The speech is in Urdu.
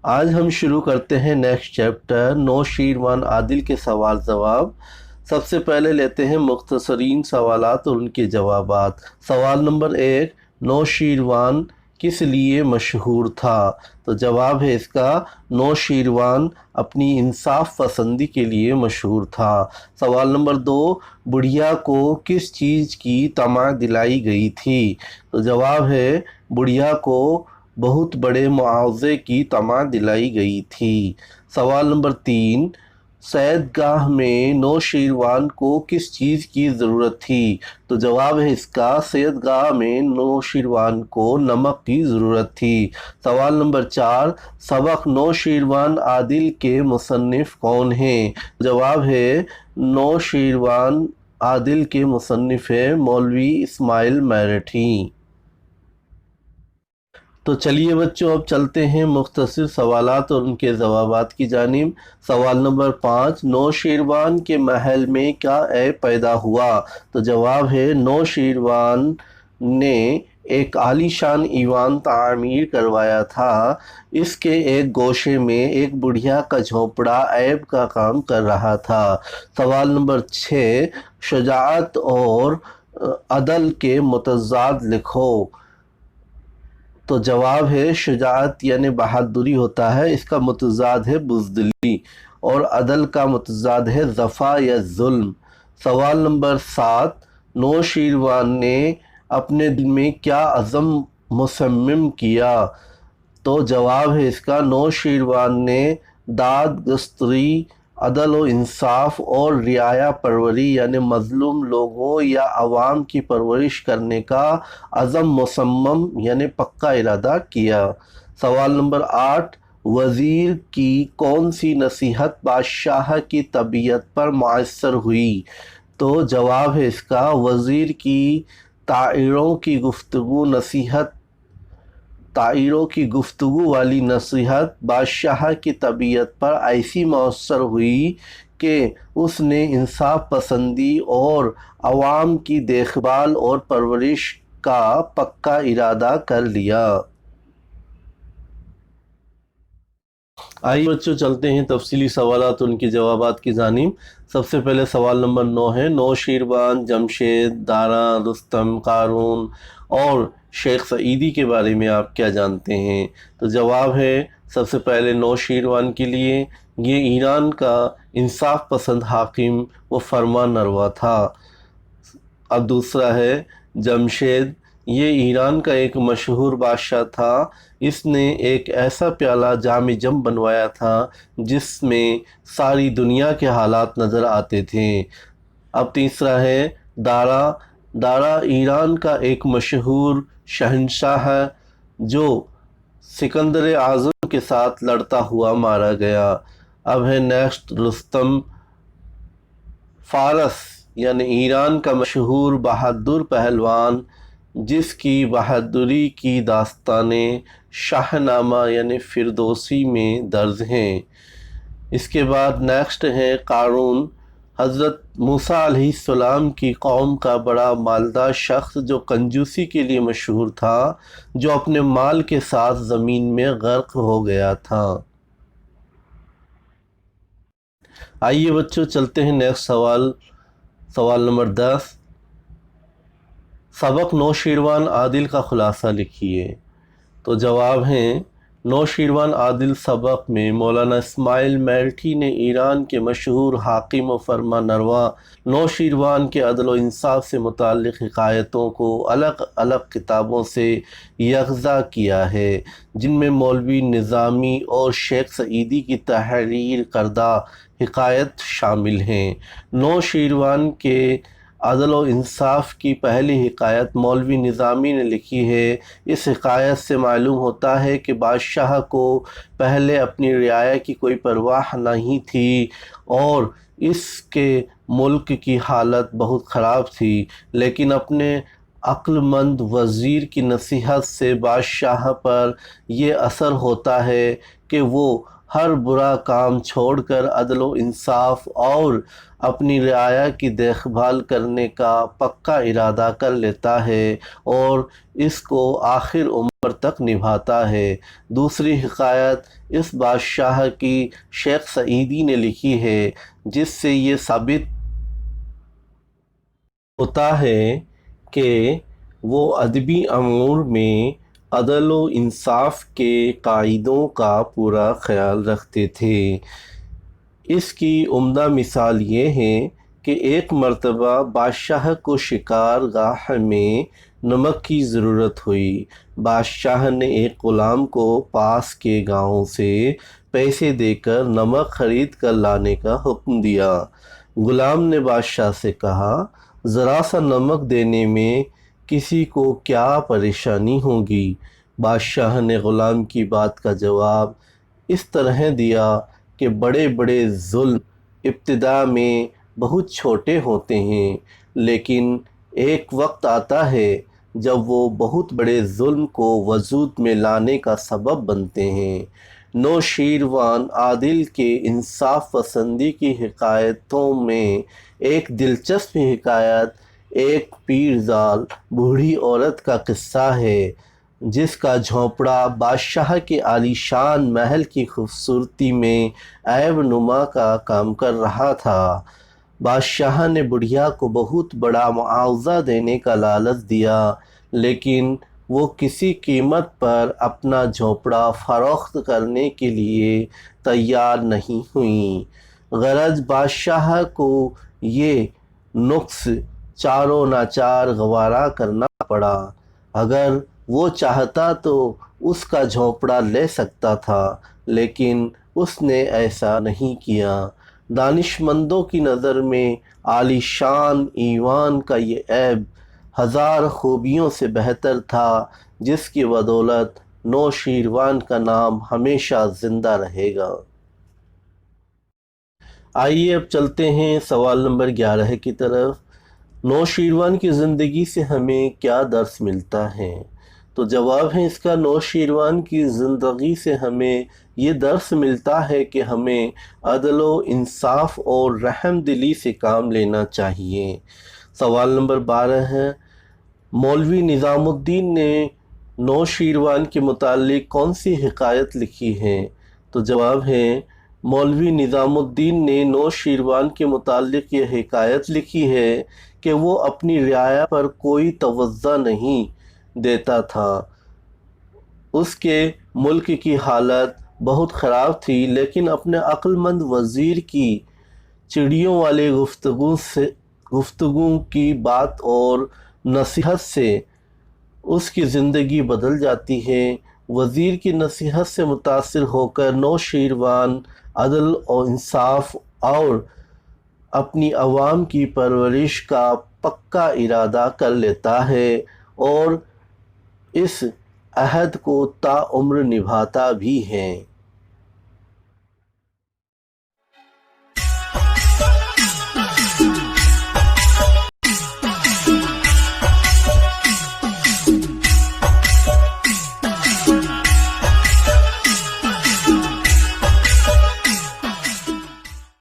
آج ہم شروع کرتے ہیں نیکسٹ چیپٹر نو شیروان عادل کے سوال جواب۔ سب سے پہلے لیتے ہیں مختصرین سوالات اور ان کے جوابات۔ سوال نمبر 1، نو شیروان کس لیے مشہور تھا؟ تو جواب ہے اس کا، نو شیروان اپنی انصاف پسندی کے لیے مشہور تھا۔ سوال نمبر 2، بڑھیا کو کس چیز کی طمع دلائی گئی تھی؟ تو جواب ہے، بڑھیا کو بہت بڑے معاوضے کی طمع دلائی گئی تھی۔ سوال نمبر 3، سید گاہ میں نو شیروان کو کس چیز کی ضرورت تھی؟ تو جواب ہے اس کا، سید گاہ میں نو شیروان کو نمک کی ضرورت تھی۔ سوال نمبر 4، سبق نو شیروان عادل کے مصنف کون ہیں؟ جواب ہے، نو شیروان عادل کے مصنف ہیں مولوی اسماعیل میرٹھی۔ تو چلیے بچوں، اب چلتے ہیں مختصر سوالات اور ان کے جوابات کی جانب۔ سوال نمبر 5، نو شیروان کے محل میں کیا عیب پیدا ہوا؟ تو جواب ہے، نو شیروان نے ایک عالی شان ایوان تعمیر کروایا تھا۔ اس کے ایک گوشے میں ایک بڑھیا کا جھونپڑا عیب کا کام کر رہا تھا۔ سوال نمبر 6، شجاعت اور عدل کے متضاد لکھو۔ تو جواب ہے، شجاعت یعنی بہادری ہوتا ہے، اس کا متضاد ہے بزدلی، اور عدل کا متضاد ہے جفا یا ظلم۔ سوال نمبر 7، نو شیروان نے اپنے دل میں کیا عزم مصمم کیا؟ تو جواب ہے اس کا، نو شیروان نے داد گستری، عدل و انصاف اور رعایا پروری یعنی مظلوم لوگوں یا عوام کی پرورش کرنے کا عزم مصمم یعنی پکا ارادہ کیا۔ سوال نمبر 8، وزیر کی کون سی نصیحت بادشاہ کی طبیعت پر مؤثر ہوئی؟ تو جواب ہے اس کا، وزیر کی طائروں کی گفتگو والی نصیحت بادشاہ کی طبیعت پر ایسی مؤثر ہوئی کہ اس نے انصاف پسندی اور عوام کی دیکھ بھال اور پرورش کا پکا ارادہ کر لیا۔ آئیے بچوں، چلتے ہیں تفصیلی سوالات ان کے جوابات کی جانب۔ سب سے پہلے سوال نمبر 9 ہے، نو شیروان، جمشید، دارا، رستم، قارون اور شیخ سعیدی کے بارے میں آپ کیا جانتے ہیں؟ تو جواب ہے، سب سے پہلے نو شیروان کے لیے یہ ایران کا انصاف پسند حاکم و فرمان روا تھا۔ اب دوسرا ہے جمشید، یہ ایران کا ایک مشہور بادشاہ تھا۔ اس نے ایک ایسا پیالہ جام جم بنوایا تھا جس میں ساری دنیا کے حالات نظر آتے تھے۔ اب تیسرا ہے دارا، دارا ایران کا ایک مشہور شہنشاہ ہے جو سکندر اعظم کے ساتھ لڑتا ہوا مارا گیا۔ اب ہے نیکسٹ رستم، فارس یعنی ایران کا مشہور بہادر پہلوان جس کی بہادری کی داستانیں شاہ نامہ یعنی فردوسی میں درج ہیں۔ اس کے بعد نیکسٹ ہے قارون، حضرت موسیٰ علیہ السلام کی قوم کا بڑا مالدار شخص جو کنجوسی کے لیے مشہور تھا، جو اپنے مال کے ساتھ زمین میں غرق ہو گیا تھا۔ آئیے بچوں، چلتے ہیں نیکسٹ سوال نمبر 10، سبق نو شیروان عادل کا خلاصہ لکھیے۔ تو جواب ہیں، نو شیروان عادل سبق میں مولانا اسماعیل میرٹھی نے ایران کے مشہور حاکم و فرمان روا نو شیروان کے عدل و انصاف سے متعلق حکایتوں کو الگ الگ کتابوں سے یکجا کیا ہے، جن میں مولوی نظامی اور شیخ سعیدی کی تحریر کردہ حکایت شامل ہیں۔ نو شیروان کے عدل و انصاف کی پہلی حکایت مولوی نظامی نے لکھی ہے۔ اس حکایت سے معلوم ہوتا ہے کہ بادشاہ کو پہلے اپنی رعایا کی کوئی پرواہ نہیں تھی اور اس کے ملک کی حالت بہت خراب تھی، لیکن اپنے عقل مند وزیر کی نصیحت سے بادشاہ پر یہ اثر ہوتا ہے کہ وہ ہر برا کام چھوڑ کر عدل و انصاف اور اپنی رعایا کی دیکھ بھال کرنے کا پکا ارادہ کر لیتا ہے اور اس کو آخر عمر تک نبھاتا ہے۔ دوسری حکایت اس بادشاہ کی شیخ سعیدی نے لکھی ہے، جس سے یہ ثابت ہوتا ہے کہ وہ ادبی امور میں عدل و انصاف کے قاعدوں کا پورا خیال رکھتے تھے۔ اس کی عمدہ مثال یہ ہے کہ ایک مرتبہ بادشاہ کو شکار گاہ میں نمک کی ضرورت ہوئی۔ بادشاہ نے ایک غلام کو پاس کے گاؤں سے پیسے دے کر نمک خرید کر لانے کا حکم دیا۔ غلام نے بادشاہ سے کہا، ذرا سا نمک دینے میں کسی کو کیا پریشانی ہوگی؟ بادشاہ نے غلام کی بات کا جواب اس طرح دیا کہ بڑے بڑے ظلم ابتدا میں بہت چھوٹے ہوتے ہیں، لیکن ایک وقت آتا ہے جب وہ بہت بڑے ظلم کو وجود میں لانے کا سبب بنتے ہیں۔ نوشیروان عادل کے انصاف پسندی کی حکایتوں میں ایک دلچسپ حکایت ایک پیرزال بوڑھی عورت کا قصہ ہے، جس کا جھونپڑا بادشاہ کے عالیشان محل کی خوبصورتی میں عیب نما کا کام کر رہا تھا۔ بادشاہ نے بڑھیا کو بہت بڑا معاوضہ دینے کا لالچ دیا، لیکن وہ کسی قیمت پر اپنا جھونپڑا فروخت کرنے کے لیے تیار نہیں ہوئیں۔ غرض بادشاہ کو یہ نقص چاروں ناچار گوارا کرنا پڑا۔ اگر وہ چاہتا تو اس کا جھونپڑا لے سکتا تھا، لیکن اس نے ایسا نہیں کیا۔ دانشمندوں کی نظر میں عالی شان ایوان کا یہ عیب ہزار خوبیوں سے بہتر تھا، جس کی بدولت نوشیروان کا نام ہمیشہ زندہ رہے گا۔ آئیے اب چلتے ہیں سوال نمبر 11 کی طرف۔ نوشیروان کی زندگی سے ہمیں کیا درس ملتا ہے؟ تو جواب ہے اس کا، نوشیروان کی زندگی سے ہمیں یہ درس ملتا ہے کہ ہمیں عدل و انصاف اور رحم دلی سے کام لینا چاہیے۔ سوال نمبر 12 ہے، مولوی نظام الدین نے نوشیروان کے متعلق کون سی حکایت لکھی ہے؟ تو جواب ہے، مولوی نظام الدین نے نوشیروان کے متعلق یہ حکایت لکھی ہے کہ وہ اپنی رعایا پر کوئی توجہ نہیں دیتا تھا۔ اس کے ملک کی حالت بہت خراب تھی، لیکن اپنے عقل مند وزیر کی چڑیوں والے گفتگو کی بات اور نصیحت سے اس کی زندگی بدل جاتی ہے۔ وزیر کی نصیحت سے متاثر ہو کر نوشیروان عدل و انصاف اور اپنی عوام کی پرورش کا پکا ارادہ کر لیتا ہے اور اس عہد کو تا عمر نبھاتا بھی ہے۔